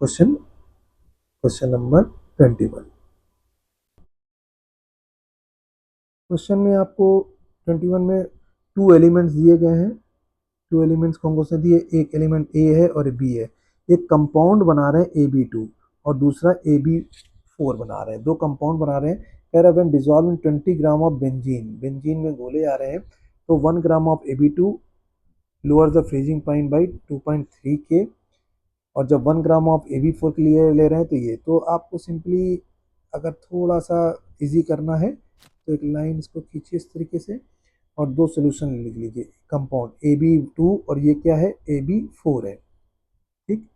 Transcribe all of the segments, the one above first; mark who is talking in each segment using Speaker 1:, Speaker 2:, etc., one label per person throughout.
Speaker 1: Question question number 21। Question में आपको 21 में टू एलिमेंट्स दिए गए हैं। टू एलिमेंट्स कौन से दिए, एक एलिमेंट ए है और बी है। एक कंपाउंड बना रहे हैं AB2 और दूसरा AB4 बना रहे हैं, दो कंपाउंड बना रहे हैं। कह रहा है when dissolve in 20 gram of benzene, benzene में गोले आ रहे हैं तो 1 gram of AB2 lower the freezing point by 2.3 के, और जब 1 ग्राम ऑफ AB4 के लिए ले रहे हैं तो ये, तो आपको सिंपली अगर थोड़ा सा इजी करना है तो एक लाइन इसको खींचिए इस तरीके से और दो सोल्यूशन लिख लीजिए। कंपाउंड AB2 और ये क्या है, AB4 है। ठीक।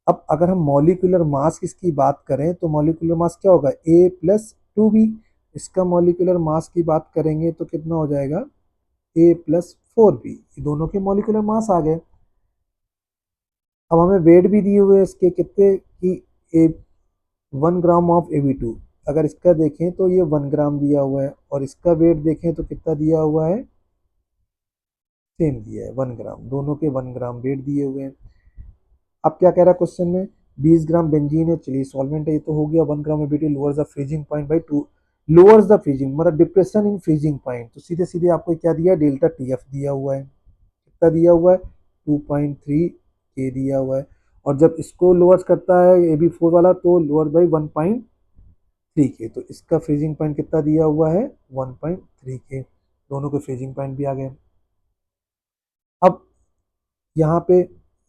Speaker 1: अब अगर हम मॉलिक्यूलर मास इसकी बात करें तो मॉलिक्यूलर मास क्या होगा, A+2B। इसका मॉलिक्यूलर मास की बात करेंगे तो कितना हो जाएगा, A+4B। दोनों के मॉलिक्यूलर मास आ गए। अब हमें वेट भी दिए हुए इसके कितने कि ए 1 ग्राम ऑफ AB2, अगर इसका देखें तो ये 1 ग्राम दिया हुआ है और इसका वेट देखें तो कितना दिया हुआ है, सेम दिया है 1 ग्राम, दोनों के 1 ग्राम वेट दिए हुए हैं। अब क्या कह रहा है क्वेश्चन में, 20 ग्राम बेंजीन है, चलिए सॉल्वेंट है, ये तो हो गया। 1 gram ABT lowers the freezing point by 2, lowers the freezing मतलब डिप्रेशन इन फ्रीजिंग पॉइंट, तो सीधे सीधे आपको क्या दिया, डेल्टा TF दिया हुआ है। कितना दिया हुआ है, 2.3 के दिया हुआ है। और जब इसको लोअर्स करता है AB4 वाला तो लोअर बाई 1.3 के, तो इसका फ्रीजिंग पॉइंट कितना दिया हुआ है, 1.3 के। दोनों के फ्रीजिंग पॉइंट भी आ गए। अब यहाँ पे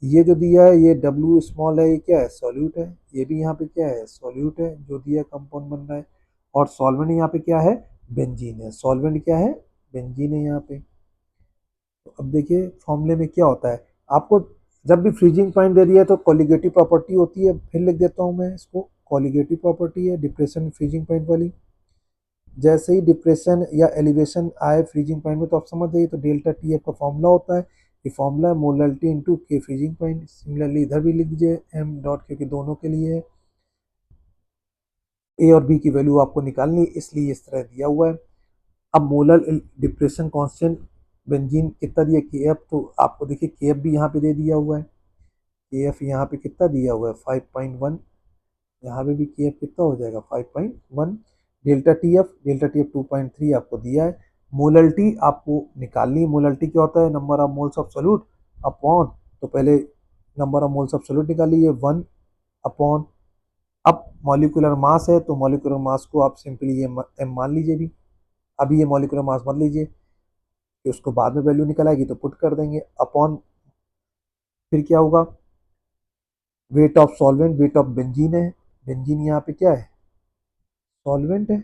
Speaker 1: ये जो दिया है ये W स्मॉल है, ये क्या है, सॉल्यूट है। ये भी यहाँ पे क्या है, सॉल्यूट है जो दिया कंपाउंड बन रहा है। और सॉल्वेंट यहाँ पे क्या है, बेंजीन है। सॉल्वेंट क्या है, बेंजीन है यहाँ पे। तो अब देखिए फॉर्मूले में क्या होता है, आपको जब भी फ्रीजिंग पॉइंट दे दिया है तो कॉलिगेटिव प्रॉपर्टी होती है। फिर लिख देता हूँ मैं इसको, कॉलिगेटिव प्रॉपर्टी है डिप्रेशन फ्रीजिंग पॉइंट वाली। जैसे ही डिप्रेशन या एलिवेशन आए फ्रीजिंग पॉइंट में तो आप समझ जाइए, तो डेल्टा TF का फॉर्मूला होता है, ये फॉर्मूला है मोलरिटी इनटू के फ्रीजिंग पॉइंट। सिमिलरली इधर भी लिख दीजिए m डॉट, क्योंकि दोनों के लिए है। A और B की वैल्यू आपको निकालनी है इसलिए इस तरह दिया हुआ है। अब मोलर डिप्रेशन कांस्टेंट बेंजीन कितना दिया, KF, तो आपको देखिए KF भी यहाँ पे दे दिया हुआ है। KF यहाँ पे कितना दिया हुआ है, 5.1। यहाँ पे भी KF कितना हो जाएगा, 5.1। डेल्टा TF 2.3 आपको दिया है। मोलरिटी आपको निकालनी है। मोलरिटी क्या होता है, number of moles of solute upon, तो पहले number of moles of solute निकालिए 1 अपॉन, अब मॉलिक्यूलर मास है तो मॉलिक्यूलर मास को आप सिंपली ये m मान लीजिए। भी अभी ये मॉलिक्यूलर मास मान लीजिए कि उसको बाद में वैल्यू निकल आएगी तो पुट कर देंगे अपॉन, फिर क्या होगा, weight of solvent, weight of benzene है। बेंजीन यहाँ पे क्या है, सॉल्वेंट है।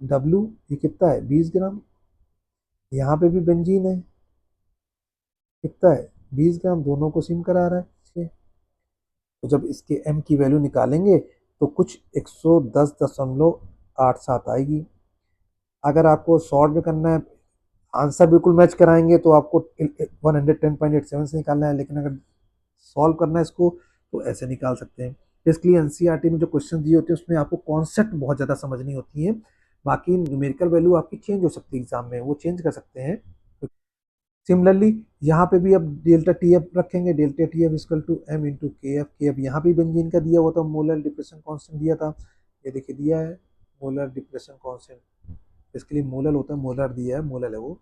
Speaker 1: W ये कितना है, 20 ग्राम। यहाँ पे भी बेंजीन है, कितना है, 20 ग्राम, दोनों को सिम करा रहा है इससे। तो जब इसके m की वैल्यू निकालेंगे तो कुछ 110.87 आएगी। अगर आपको शॉर्ट में करना है, आंसर बिल्कुल मैच कराएंगे तो आपको 110.87 से निकालना है, लेकिन अगर सॉल्व करना है इसको तो ऐसे निकाल सकते हैं। इसलिए एनसीईआरटी में जो क्वेश्चन दिए होते हैं उसमें आपको कॉन्सेप्ट बहुत ज़्यादा समझनी होती है। बाकी न्यूमेरिकल वैल्यू आपकी चेंज हो सकती है एग्जाम में, वो चेंज कर सकते हैं। सिमिलरली यहाँ पे भी अब डेल्टा TF रखेंगे, delta TF equal to m into KF। के अब यहाँ पे बेंजीन का दिया हुआ था, मोलर डिप्रेशन कांस्टेंट दिया था, ये देखिए दिया है मोलर डिप्रेशन कांस्टेंट। इसके लिए मोलर होता है, मोलर दिया है, मोलर है वो।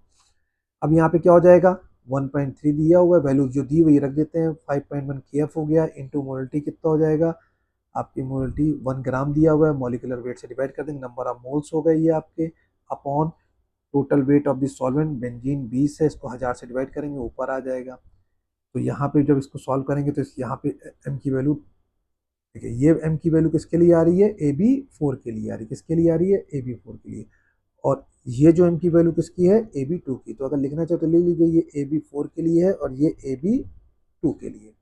Speaker 1: अब यहाँ पे क्या हो जाएगा, 1.3 दिया हुआ है, वैल्यू जो दी हुई रख देते हैं, 5.1 KF हो गया इंटू मोलरिटी कितना हो जाएगा, आपकी मोलरिटी 1 ग्राम दिया हुआ है, मॉलिकुलर वेट से डिवाइड कर देंगे, नंबर ऑफ मोल्स हो गए ये आपके, upon total weight of the solvent. Benzene 20 है, इसको 1000 से डिवाइड करेंगे ऊपर आ जाएगा। तो यहाँ पे जब इसको सॉल्व करेंगे तो यहाँ पे m की वैल्यू, देखिए ये m की वैल्यू किसके लिए आ रही है, AB4 के लिए आ रही है। किसके लिए आ रही है, AB4 के लिए। और ये जो m की वैल्यू किसकी है, AB2 की। तो अगर लिखना चाहो तो ले लीजिए, ये AB4 के लिए है और ये AB2 के लिए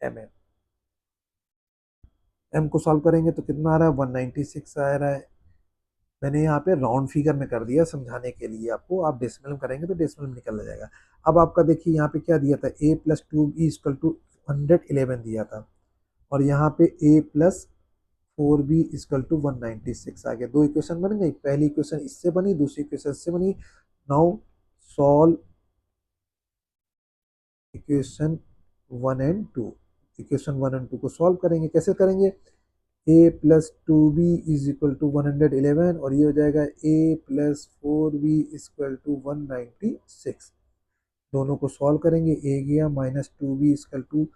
Speaker 1: m है। m को सॉल्व करेंगे तो कितना आ रहा है, 196 आ रहा है। मैंने यहाँ पे राउंड फिगर में कर दिया समझाने के लिए आपको, आप डेसिमल में करेंगे तो डेसिमल में निकल जाएगा। अब आपका देखिए यहाँ पे क्या दिया था, A+2B इक्वल टू 111 दिया था, और यहाँ पे A+4B इक्वल टू 196 आ गया। दो इक्वेशन बन गई, पहली इक्वेशन इससे बनी, दूसरी इक्वेशन इससे बनी। Now solve equation 1 and 2, equation 1 and 2 को सॉल्व करेंगे। कैसे करेंगे? a plus 2b is equal to 111 और ये हो जाएगा a plus 4b equal to 196। दोनों को सॉल्व करेंगे, a गया माइनस 2b इक्वल टू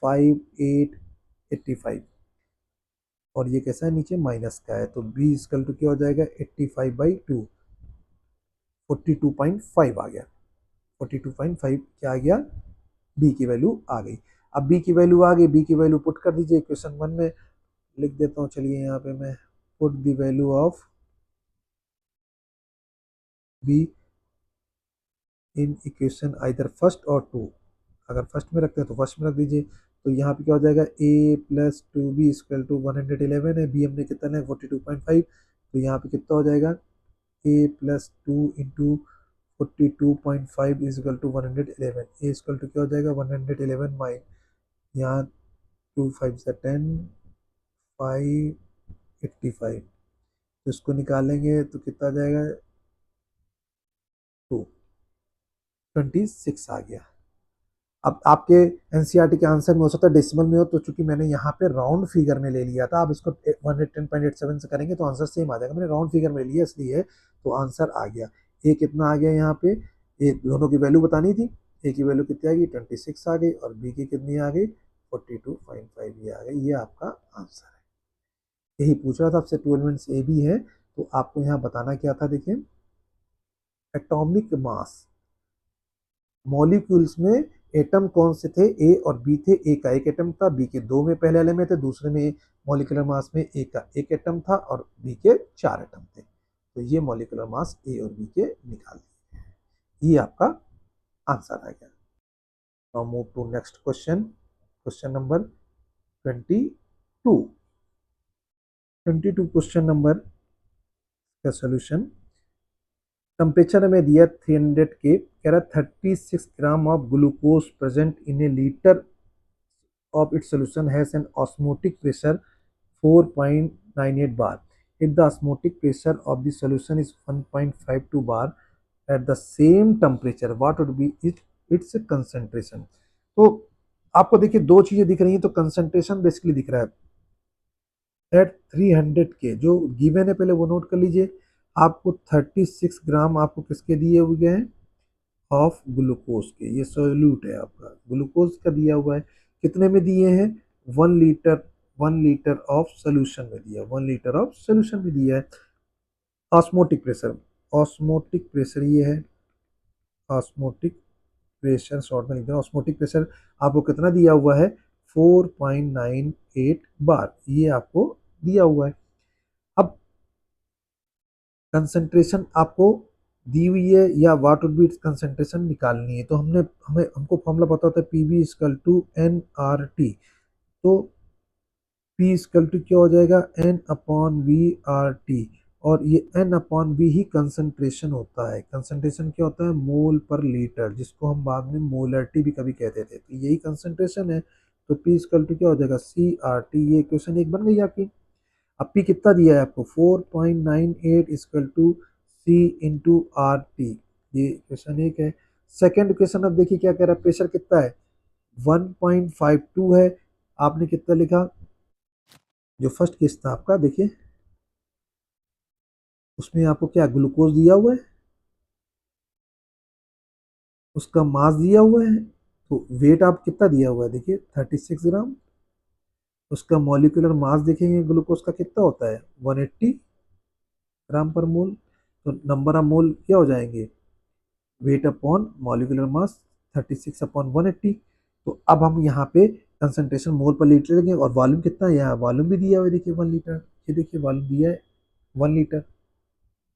Speaker 1: 5885 और ये कैसा है, नीचे माइनस का है, तो b इक्वल टू क्या हो जाएगा 85/2, 42.5 आ गया। 42.5 क्या आ गया? b की वैल्यू आ गई। अब b की वैल्यू आ गई, b की वैल्यू पुट कर दीजिए इक्वेशन 1 में। लिख देता हूँ, चलिए यहाँ पे मैं put the value of b in equation either first और टू। अगर फर्स्ट में रखते हैं तो फर्स्ट में रख दीजिए। तो यहाँ पे क्या हो जाएगा, a plus 2b equal to 111 है, b हमने कितना है 42.5, तो यहाँ पे कितना हो जाएगा a plus 2 into 42.5 is equal to 111। a equal to क्या हो जाएगा 111 माइन, यहाँ 2 5 से 10, 585, तो इसको निकालेंगे तो कितना आ जाएगा 226 आ गया। अब आपके एनसीईआरटी के आंसर में हो सकता है डेसिमल में हो, तो चूंकि मैंने यहाँ पे राउंड फिगर में ले लिया था, आप इसको 110.87 से करेंगे तो आंसर सेम आ जाएगा। मैंने राउंड फिगर में लिया इसलिए तो आंसर आ गया। ए कितना आ गया यहाँ पे, ए दोनों की वैल्यू बतानी थी, ए की वैल्यू कितनी आ गई 26 आ गई और बी की कितनी आ गई 42.5 ये आ गई। ये आपका आंसर है। यही पूछ रहा था आपसे, 12 एलिमेंट्स ए बी है, तो आपको यहाँ बताना क्या था, देखिए एटॉमिक मास, मॉलिक्यूल्स में एटम कौन से थे, ए और बी थे। ए का एक एटम था, बी के दो में पहले वाले में थे, दूसरे में मॉलिक्यूलर मास में ए का एक एटम था और बी के 4 एटम थे। तो ये मॉलिक्यूलर मास ए और बी के निकाल दिए। ये आपका आंसर आ गया। Now move to next question, question number 22। 22 question number का सोल्यूशन, टेम्परेचर हमें दिया 300 के, कह रहा 36 gram of glucose present in a litre of its solution has an osmotic pressure 4.98 bar. If the osmotic pressure of the solution is 1.52 bar at the same temperature, what would be its concentration? तो आपको देखिए दो चीजें दिख रही हैं, तो concentration basically दिख रहा है एट 300 के, जो गिवन है पहले वो नोट कर लीजिए। आपको 36 ग्राम आपको किसके दिए हुए हैं, ऑफ ग्लूकोज के, ये सोल्यूट है आपका, ग्लूकोज का दिया हुआ है। कितने में दिए हैं, 1 लीटर, 1 लीटर ऑफ सोल्यूशन में दिया, 1 लीटर ऑफ सोल्यूशन में दिया है। ऑस्मोटिक प्रेशर, ऑस्मोटिक प्रेशर ये है, ऑस्मोटिक प्रेशर शॉर्ट में लिख दें, ऑस्मोटिक प्रेशर आपको कितना दिया हुआ है 4.98 बार, ये आपको दिया हुआ है। अब कंसंट्रेशन आपको दी हुई है या वाट वुड बी कंसंट्रेशन निकालनी है, तो हमको फॉर्मूला पता होता है P V equal to n R T. तो पी इक्वल टू क्या हो जाएगा n upon V R T, और ये एन अपॉन वी ही कंसंट्रेशन होता है। कंसंट्रेशन क्या होता है, मोल पर लीटर, जिसको हम बाद में मोलरिटी भी कभी कहते थे, तो यही कंसंट्रेशन है। तो पी इक्वल टू क्या हो जाएगा सी आर टी। ये क्वेश्चन एक बन गई आपकी। अब पी कितना दिया है आपको 4.98 equal to C into R T, ये क्वेश्चन एक है। सेकेंड क्वेश्चन अब देखिए क्या कह रहा है, प्रेशर कितना है 1.52 है, आपने कितना लिखा, जो फर्स्ट केस था आपका देखिए उसमें आपको क्या ग्लूकोज दिया हुआ है, उसका मास दिया हुआ है, तो वेट आप कितना दिया हुआ है देखिए 36 ग्राम, उसका मॉलिक्यूलर मास देखेंगे ग्लूकोज का कितना होता है 180 ग्राम पर मोल, तो नंबर ऑफ मोल क्या हो जाएंगे weight upon molecular mass 36 upon 180। तो अब हम यहाँ पे कंसंट्रेशन मोल पर लीटर लेंगे, और वॉल्यूम कितना है, यहाँ वॉल्यूम भी दिया हुआ है देखिए 1 लीटर, ये देखिए वॉल्यूम दिया है 1 लीटर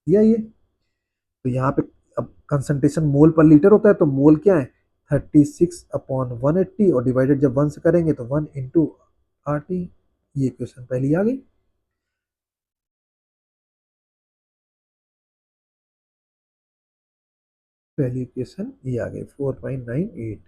Speaker 1: दिया ये। तो यहाँ पे अब कंसंट्रेशन मोल पर लीटर होता है, तो मोल क्या है 36 अपॉन 180 और डिवाइडेड जब 1 से करेंगे तो 1 इंटू आर टी। ये क्वेश्चन पहले आ गई। पहली इक्वेशन ये आ गई 4.98।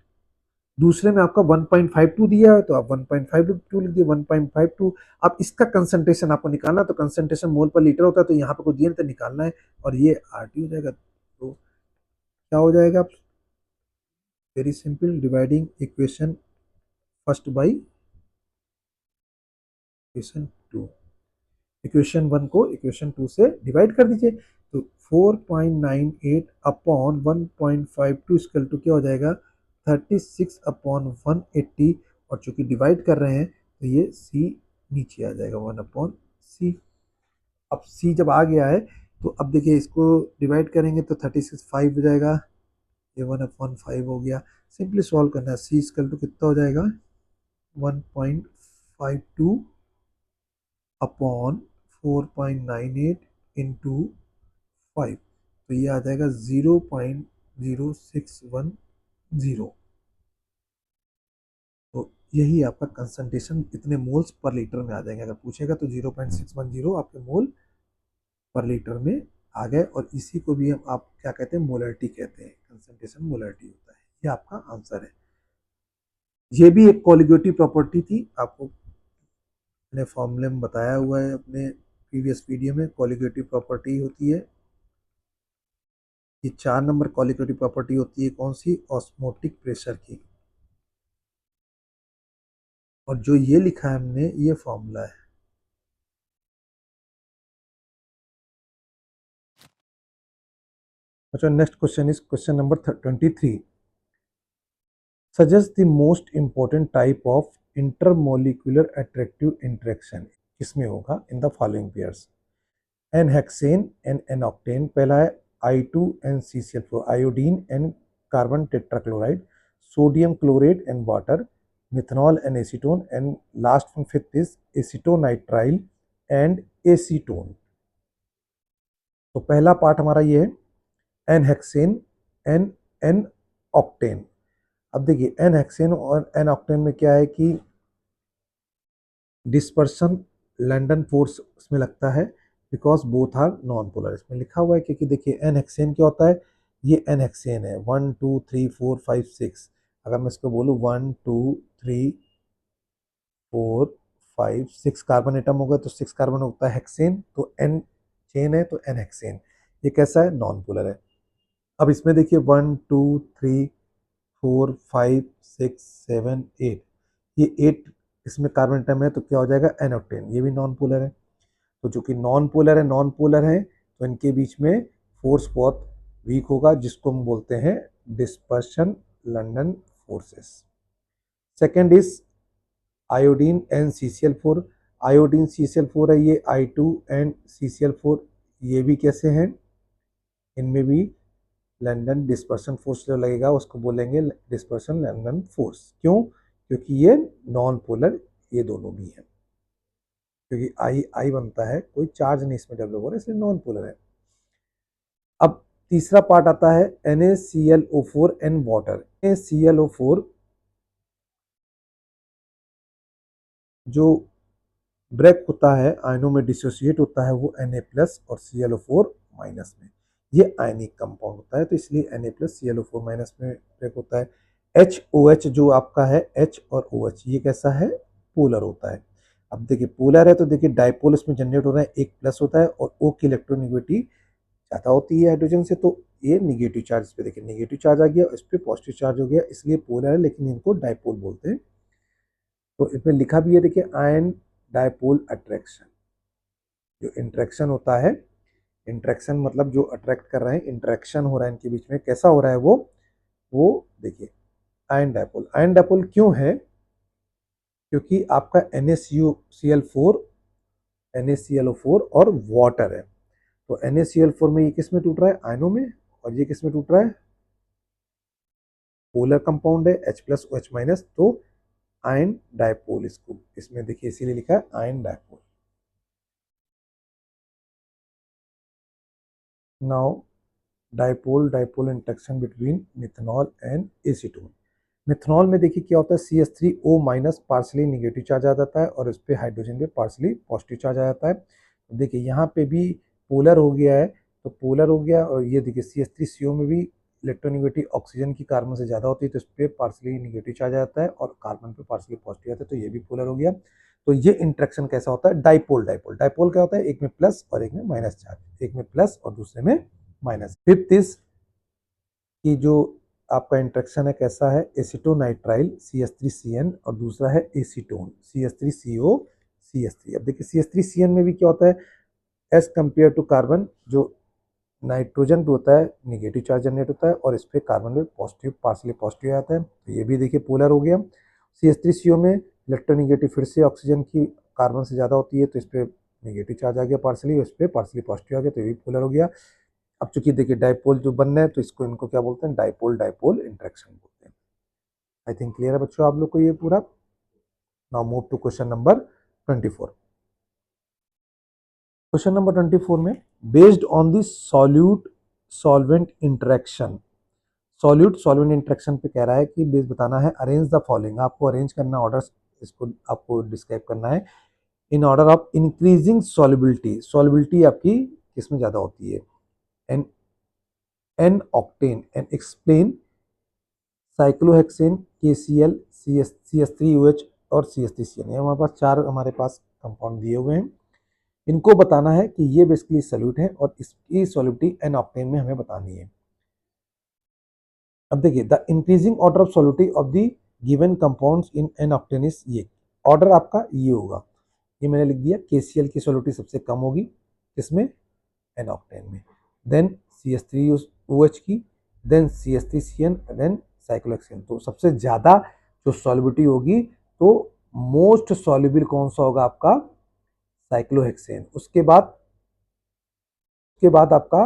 Speaker 1: दूसरे में आपका 1.52 दिया है, तो आप 1.52 लिख दिए 1.52। अब इसका कंसंट्रेशन आपको निकालना, तो कंसंट्रेशन मोल पर लीटर होता है, तो यहाँ पे कुछ दिया नहीं तो निकालना है, और ये आरटी हो जाएगा। तो क्या हो जाएगा, very simple, dividing equation first by equation 2, equation 1 को इक्वेशन 2 से डिवाइड कर दीजिए। तो 4.98 अपॉन 1.52 इक्वल टू क्या हो जाएगा, 36 अपॉन 180, और चूंकि डिवाइड कर रहे हैं तो ये c नीचे आ जाएगा 1 अपॉन c। अब c जब आ गया है तो अब देखिए इसको डिवाइड करेंगे तो 36 5 हो जाएगा, ये 1 अपॉन 5 हो गया। सिंपली सॉल्व करना है, c इक्वल टू कितना हो जाएगा, 1.52 अपॉन 4.98 इंटू 5, तो ये आ जाएगा 0.0610। तो यही आपका कंसंट्रेशन इतने मोल्स पर लीटर में आ जाएंगे। अगर पूछेगा तो 0.610 आपके मोल पर लीटर में आ गए, और इसी को भी हम आप क्या कहते हैं, मोलरिटी कहते हैं, कंसंट्रेशन मोलरिटी होता है। ये आपका आंसर है। ये भी एक कोलिगेटिव प्रॉपर्टी थी, आपको मैंने फॉर्मूले में बताया हुआ है अपने प्रीवियस वीडियो में। कोलिगेटिव प्रॉपर्टी होती है, ये 4 नंबर कोलिगेटिव प्रॉपर्टी होती है कौन सी, ऑस्मोटिक प्रेशर की। और जो ये लिखा है हमने, ये फॉर्मूला है। अच्छा, next question is question number 23। Suggest the most important type of intermolecular attractive interaction, किसमें होगा in the following pairs, n hexane n n octane पहला है, I2NCCl4 iodine and carbon tetrachloride, sodium chlorate and water, methanol and acetone, and last one fifth is acetonitrile and acetone. तो पहला part हमारा ये है, n hexane n n octane. अब देखिए n hexane और एन ऑक्टेन में क्या है कि डिस्पर्शन लंडन फोर्स इसमें लगता है, because both are non polar, इसमें लिखा हुआ है। क्योंकि देखिए एन हेक्सेन क्या होता है, ये एन हेक्सेन है 1 2 3 4 5 6, अगर मैं इसको बोलूँ 1 2 3 4 5 6 कार्बन एटम होगा तो 6 कार्बन होता है हेक्सेन, तो एन चेन है तो एन हेक्सेन। ये कैसा है, नॉन पोलर है। अब इसमें देखिए 1 2 3 4 5 6 7 8, ये 8 इसमें कार्बन एटम है तो क्या हो जाएगा, एन ऑक्टेन, ये भी नॉन पोलर है। तो जो कि नॉन पोलर है तो इनके बीच में फोर्स बहुत वीक होगा, जिसको हम बोलते हैं dispersion London forces. Second is iodine and CCl4, iodine CCl4 है, ये I2 एंड CCl4, ये भी कैसे हैं, इनमें भी लंदन डिस्पर्शन फोर्स जो लगेगा उसको बोलेंगे डिस्पर्शन लंदन फोर्स। क्यों, क्योंकि ये नॉन पोलर ये दोनों भी हैं, क्योंकि आई आई बनता है, कोई चार्ज नहीं इसमें डेवलप हो रहा है, इसलिए नॉन पोलर है। अब तीसरा पार्ट आता है NaClO4 एंड वाटर। NaClO4 जो ब्रेक होता है, आयनों में डिसोसिएट होता है, वो Na प्लस और ClO4 माइनस में, ये आयनिक कंपाउंड होता है, तो इसलिए Na प्लस ClO4 माइनस में ब्रेक होता है। HOH जो आपका है, H और OH, ये कैसा है, पोलर होता है। अब देखिए पोलर है तो देखिए डाइपोल इसमें जनरेट हो रहा है, एक प्लस होता है और O की इलेक्ट्रोनेगेटिविटी ज़्यादा होती है हाइड्रोजन से, तो ये निगेटिव चार्ज, इस पे देखिए निगेटिव चार्ज आ गया, इस पे पॉजिटिव चार्ज हो गया, इसलिए पोलर है, लेकिन इनको डाइपोल बोलते हैं। तो इसमें लिखा भी है देखिए, आयन डाइपोल अट्रैक्शन, जो इंट्रैक्शन होता है, इंट्रैक्शन मतलब जो अट्रैक्ट कर रहे हैं, इंट्रैक्शन हो रहा है इनके बीच में, कैसा हो रहा है वो देखिए आयन डाइपोल। आयन डाइपोल क्यों है, क्योंकि आपका NaCl4 और वाटर है, तो NaCl4 में ये किस में टूट रहा है, आयनों में, और ये किस में टूट रहा है, पोलर कंपाउंड है H प्लस OH माइनस, तो आयन डाइपोल, इसको इसमें देखिए इसीलिए लिखा है ion dipole. Now dipole dipole interaction between methanol and acetone. Methanol में देखिए क्या होता है, CH3O minus partially negative charge आ जाता है, और इस पे हाइड्रोजन पे पार्सली पॉजिटिव चार्ज आ जाता है। तो देखिए यहाँ पे भी पोलर हो गया है, तो पोलर हो गया, और ये देखिए CH3CO में भी इलेक्ट्रोनिगेटिव ऑक्सीजन की कार्बन से ज़्यादा होती है, तो इस पर पार्सली निगेटिव चार्ज आ जाता है, और कार्बन पे पार्सली पॉजिटिव आता है, तो ये भी पोलर हो गया। तो ये इंट्रैक्शन कैसा होता है, डाइपोल डाइपोल। डाइपोल क्या होता है, एक में प्लस और एक में माइनस चार्ज, एक में प्लस और दूसरे में माइनस। फिफ्थ इज कि जो आपका इंट्रैक्शन है कैसा है, एसीटोनाइट्राइल CH3CN और दूसरा है एसीटोन CH3CO CH3। अब देखिए CH3CN में भी क्या होता है, एज कंपेयर टू कार्बन जो नाइट्रोजन पे होता है निगेटिव चार्ज जनरेट होता है और इस पे कार्बन में पॉजिटिव पार्सली पॉजिटिव आता है, तो ये भी देखिए पोलर हो गया। CH3CO में इलेक्ट्रोनिगेटिव फिर से ऑक्सीजन की कार्बन से ज़्यादा होती है, तो इस पे नेगेटिव चार्ज आ गया पार्सली, इस पे पार्सली पॉजिटिव आ गया, तो ये भी पोलर हो गया। अब चूंकि देखिए डाइपोल जो बन रहा है तो इसको इनको क्या बोलते हैं, डाइपोल डाइपोल इंटरेक्शन बोलते हैं। आई थिंक क्लियर है बच्चों आप लोग को ये पूरा। Now move to question number 24। Question number 24 में based on the solute solvent interaction, solute solvent interaction पे कह रहा है कि बेस बताना है, अरेंज द फॉलोइंग, आपको अरेंज करना ऑर्डर, इसको आपको डिस्क्राइब करना है in order of increasing solubility, solubility आपकी किसमें ज्यादा होती है, n n octane, and explain cyclohexane, KCl, CH3OH और CH3CN। ये हमारे पास चार हमारे पास कंपाउंड दिए हुए हैं, इनको बताना है कि ये बेसिकली सॉल्यूट है और इसकी सॉल्युबिलिटी एन ऑक्टेन में हमें बतानी है। अब देखिए the increasing order of solubility of the given compounds in an octane is, ये ऑर्डर आपका ये होगा, ये मैंने लिख दिया, KCl की सॉल्युबिलिटी सबसे कम होगी किसमें, एन ऑक्टेन में, देन CH3OH की, देन CH3CN, देन साइक्लोहेक्सेन। तो सबसे ज्यादा जो सॉल्युबिलिटी होगी तो मोस्ट सॉल्युबल कौन सा होगा आपका, साइक्लोहेक्सेन। उसके बाद आपका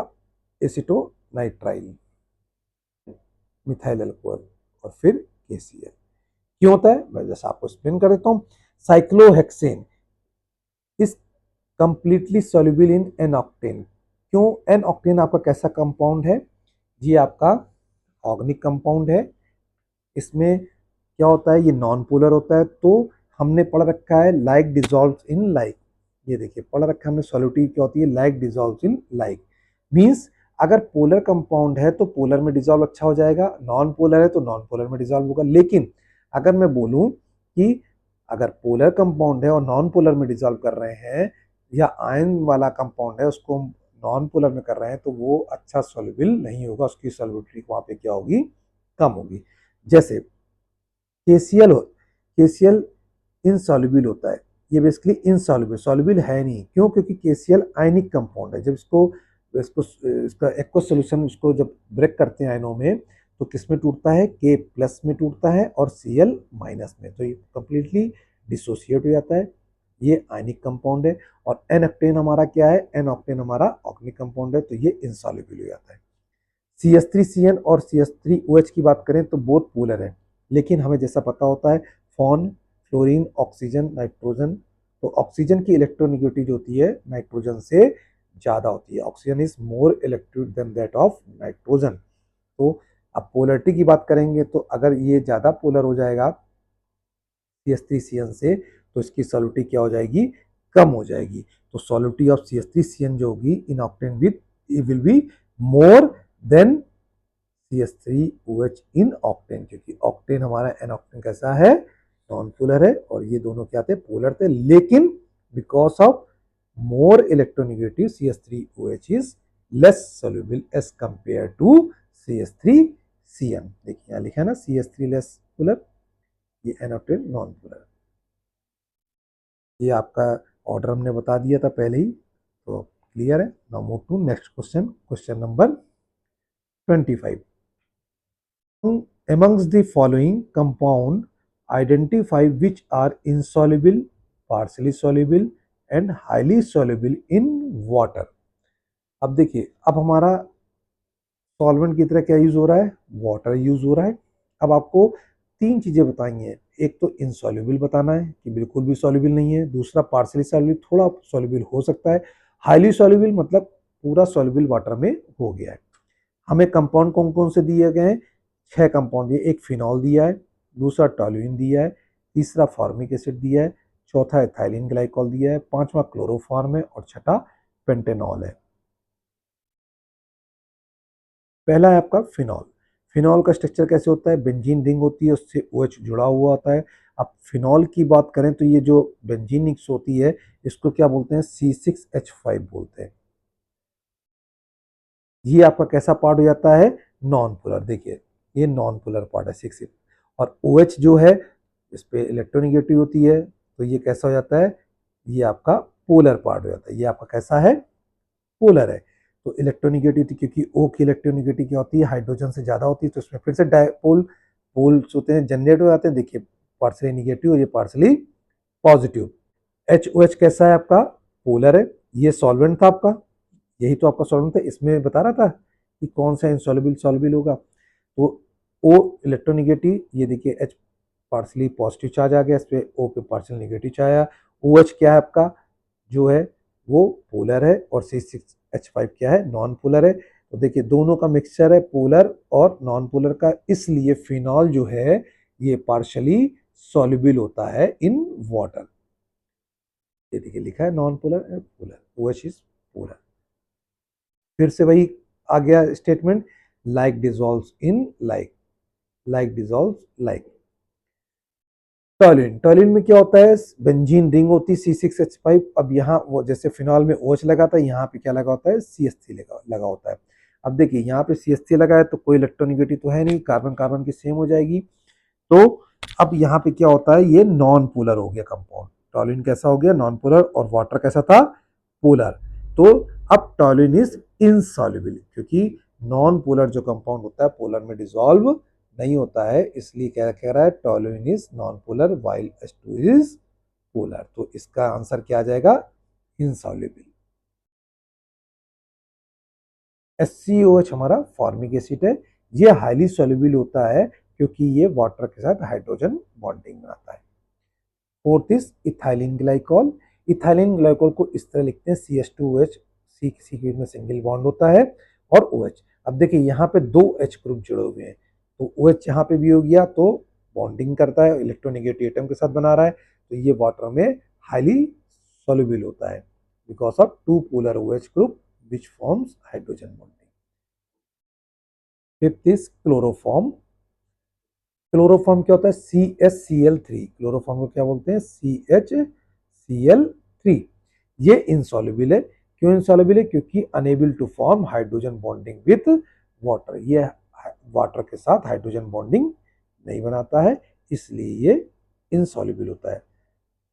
Speaker 1: एसिटोनाइट्राइल, मिथाइल अल्कोहल और फिर KCl। क्यों होता है मैं जैसा आपको एक्सप्लेन कर देता हूं। Cyclohexane is completely soluble in an octane. क्यों, एन ऑक्टेन आपका कैसा कंपाउंड है, ये आपका ऑर्गेनिक कंपाउंड है, इसमें क्या होता है, ये नॉन पोलर होता है, तो हमने पढ़ रखा है लाइक डिजॉल्व इन लाइक, ये देखिए पढ़ रखा है हमने, सॉल्युबिलिटी क्या होती है, like dissolve in like, means अगर पोलर कंपाउंड है तो पोलर में डिजॉल्व अच्छा हो जाएगा, नॉन पोलर है तो नॉन पोलर में डिजॉल्व होगा। लेकिन अगर मैं बोलूं कि अगर पोलर कंपाउंड है और नॉन पोलर में डिजॉल्व कर रहे हैं, या आयन वाला कंपाउंड है उसको नॉन पोलर में कर रहे हैं, तो वो अच्छा सॉल्युबल नहीं होगा, उसकी सॉल्युबिलिटी वहां पे क्या होगी, कम होगी। जैसे KCl KCl इनसॉल्युबल होता है, ये बेसिकली इनसॉल्युबल, सॉल्युबल है नहीं, क्यों, क्योंकि KCl आयनिक कंपाउंड है, जब इसको इसको इसका एक्वस सॉल्यूशन इसको जब ब्रेक करते हैं आयनों में तो किस में टूटता है, K प्लस में टूटता है और Cl माइनस में, तो ये कंप्लीटली डिसोसिएट हो जाता है, ये आयनिक कंपाउंड है। और एन ऑक्टेन हमारा क्या है, एन ऑक्टेन हमारा ऑर्गेनिक कंपाउंड है, तो ये इनसॉल्युबल हो जाता है। CH3CN और CH3OH की बात करें तो बोथ पोलर है, लेकिन हमें जैसा पता होता है फॉन, फ्लोरीन, ऑक्सीजन, नाइट्रोजन, तो ऑक्सीजन की इलेक्ट्रोनेगेटिविटी होती है नाइट्रोजन से ज्यादा होती है, oxygen is more electric than that of nitrogen. तो अब पोलरिटी की बात करेंगे तो अगर ये ज्यादा पोलर हो जाएगा CH3CN से तो इसकी सॉल्युबिलिटी क्या हो जाएगी, कम हो जाएगी, तो सॉल्युबिलिटी ऑफ CH3CN जो होगी in octane with will be more than CH3OH in octane, क्योंकि ऑक्टेन हमारा एन ऑक्टेन कैसा है, नॉन पोलर है, और ये दोनों क्या थे, पोलर थे, लेकिन because of more electronegative CH3OH is less soluble as compare to CH3CN। देखिए यहाँ लिखा है ना, CH3 लेस पोलर, ये एन ऑक्टेन नॉन पोलर। ये आपका ऑर्डर हमने बता दिया था पहले ही, तो क्लियर है। Now move to next question, question number 25। Amongst the following compound, identify which are insoluble, partially soluble and highly soluble in water। अब देखिए अब हमारा सॉल्वेंट की तरह क्या यूज हो रहा है, वाटर यूज हो रहा है। अब आपको तीन चीजें बताई हैं, एक तो इनसॉल्युबल बताना है कि बिल्कुल भी सॉल्युबल नहीं है, दूसरा पार्शियली सॉल्युबल, थोड़ा सॉल्युबल हो सकता है, हाईली सॉल्युबल मतलब पूरा सॉल्युबल वाटर में हो गया है। हमें कंपाउंड कौन कौन से दिए गए हैं, 6 कंपाउंड दिए, एक फिनॉल दिया है, दूसरा टॉल्यूइन दिया है, तीसरा फॉर्मिक एसिड दिया है, चौथा एथाइलिन ग्लाइकॉल दिया है, पांचवा क्लोरोफॉर्म है और छठा पेंटेनॉल है। पहला है आपका फिनॉल। फिनॉल का स्ट्रक्चर कैसे होता है, बेंजीन रिंग होती है, उससे OH जुड़ा हुआ होता है। अब फिनॉल की बात करें तो ये जो बेंजीन रिंग्स होती है इसको क्या बोलते हैं, C6H5 बोलते हैं। ये आपका कैसा पार्ट हो जाता है, नॉन पोलर, देखिए ये नॉन पोलर पार्ट है 6, और OH जो है इस पे इलेक्ट्रोनेगेटिव होती है, तो ये कैसा हो जाता है ये आपका पोलर पार्ट हो जाता है। ये आपका कैसा है, पोलर है। तो इलेक्ट्रोनिगेटिविटी, क्योंकि O की इलेक्ट्रोनिगेटिविटी क्या होती है, हाइड्रोजन से ज्यादा होती है, तो इसमें फिर से डायपोल पोल्स होते हैं, जनरेट हो जाते हैं। देखिए पार्सली निगेटिव और ये पार्सली पॉजिटिव। HOH कैसा है आपका, पोलर है। ये सॉल्वेंट था आपका, यही तो आपका सॉल्वेंट था, इसमें बता रहा था कि कौन सा इंसॉल्युबल सॉल्युबल होगा। तो O इलेक्ट्रोनिगेटिव, ये देखिए H पार्सली पॉजिटिव चार्ज आ गया, इस पे O पे पार्शियल निगेटिव चार्ज आया। OH क्या है आपका, जो है वो पोलर है, और C6H5 क्या है, नॉन पोलर है। तो देखिए दोनों का मिक्सचर है, पोलर और नॉन पोलर का, इसलिए फिनॉल जो है ये पार्शियली सॉल्युबल होता है इन वाटर। ये देखिए लिखा है non polar and polar, OH is polar. फिर से वही आ गया statement, like dissolves in like, like dissolves like. टॉलिन, टॉलिन में क्या होता है, बेंजीन रिंग होती है C6H5। अब यहाँ वो जैसे फिनॉल में OH लगा था, यहाँ पे क्या लगा होता है, CH3 लगा होता है। अब देखिए यहाँ पे CH3 लगा है तो कोई इलेक्ट्रोनिगेटिव तो है नहीं, कार्बन कार्बन की सेम हो जाएगी। तो अब यहाँ पे क्या होता है, ये नॉन पोलर हो गया कंपाउंड। टॉलिन कैसा हो गया, नॉन पोलर, और वाटर कैसा था, पोलर। तो अब टॉलिन इज इनसॉल्युबल, क्योंकि नॉन पोलर जो कंपाउंड होता है पोलर में डिसॉल्व नहीं होता है, इसलिए क्या कह रहा है, टॉलिन is non polar while H2 is polar. तो इसका आंसर क्या आ जाएगा, इनसॉल्युबल। SCOH हमारा फॉर्मिक एसिड है, ये हाईली सॉल्युबल होता है क्योंकि ये वाटर के साथ हाइड्रोजन बॉन्डिंग बनाता है। Fourth is ethylene glycol. Ethylene glycol को इस तरह लिखते हैं CH2OH, सी किसी के में सिंगल बॉन्ड होता है, और OH। अब देखिए यहाँ पे दो H ग्रुप जुड़े हुए हैं, तो OH यहाँ पे भी हो गया, तो बॉन्डिंग करता है, इलेक्ट्रोनेगेटिव एटम के साथ बना रहा है, तो ये वाटर में हाईली सॉल्युबल होता है because of two polar OH group which forms hydrogen bonding. Fifth is chloroform. Chloroform क्या होता है, CHCl3। क्लोरोफॉर्म को क्या बोलते हैं, CHCl3। ये इंसॉल्युबल है। क्यों इंसॉल्युबल है, क्योंकि unable to form hydrogen bonding with water, ये वाटर के साथ हाइड्रोजन बॉन्डिंग नहीं बनाता है, इसलिए ये इंसॉल्युबल होता है।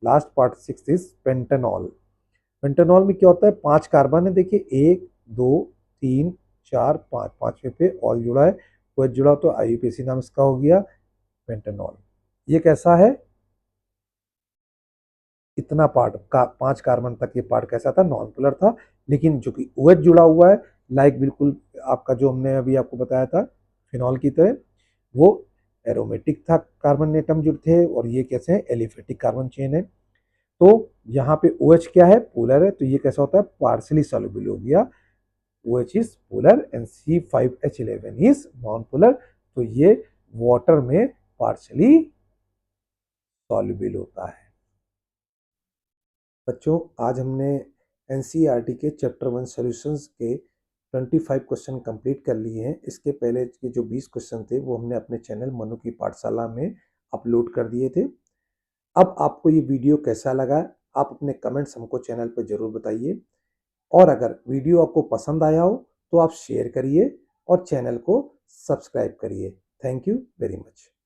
Speaker 1: Last part six is pentanol. Pentanol में क्या होता है, 5 कार्बन है, देखिए 1 2 3 4 5, पांचवें पे ऑल जुड़ा है, कोई जुड़ा तो IUPAC नाम इसका हो गया पेंटानॉल। ये कैसा है, इतना पार्ट का 5 कार्बन तक ये पार्ट कैसा था, नॉन पोलर था, लेकिन जो कि OH जुड़ा हुआ है, लाइक बिल्कुल आपका जो हमने अभी आपको बताया था फिनॉल की तरह, वो एरोमेटिक था, कार्बन एटम जो थे, और ये कैसे हैं, एलिफेटिक कार्बन चेन है। तो यहाँ पे OH क्या है, पोलर है, तो ये कैसा होता है, पार्सली सॉल्युबल हो गया, OH is polar and C5H11 is non polar, तो ये वाटर में पार्सली सॉल्युबल होता है। बच्चों आज हमने NCERT के चैप्टर 1 सॉल्यूशंस के 25 क्वेश्चन कंप्लीट कर लिए हैं। इसके पहले के जो 20 क्वेश्चन थे वो हमने अपने चैनल मनु की पाठशाला में अपलोड कर दिए थे। अब आपको ये वीडियो कैसा लगा, आप अपने कमेंट्स हमको चैनल पर ज़रूर बताइए, और अगर वीडियो आपको पसंद आया हो तो आप शेयर करिए और चैनल को सब्सक्राइब करिए। Thank you very much.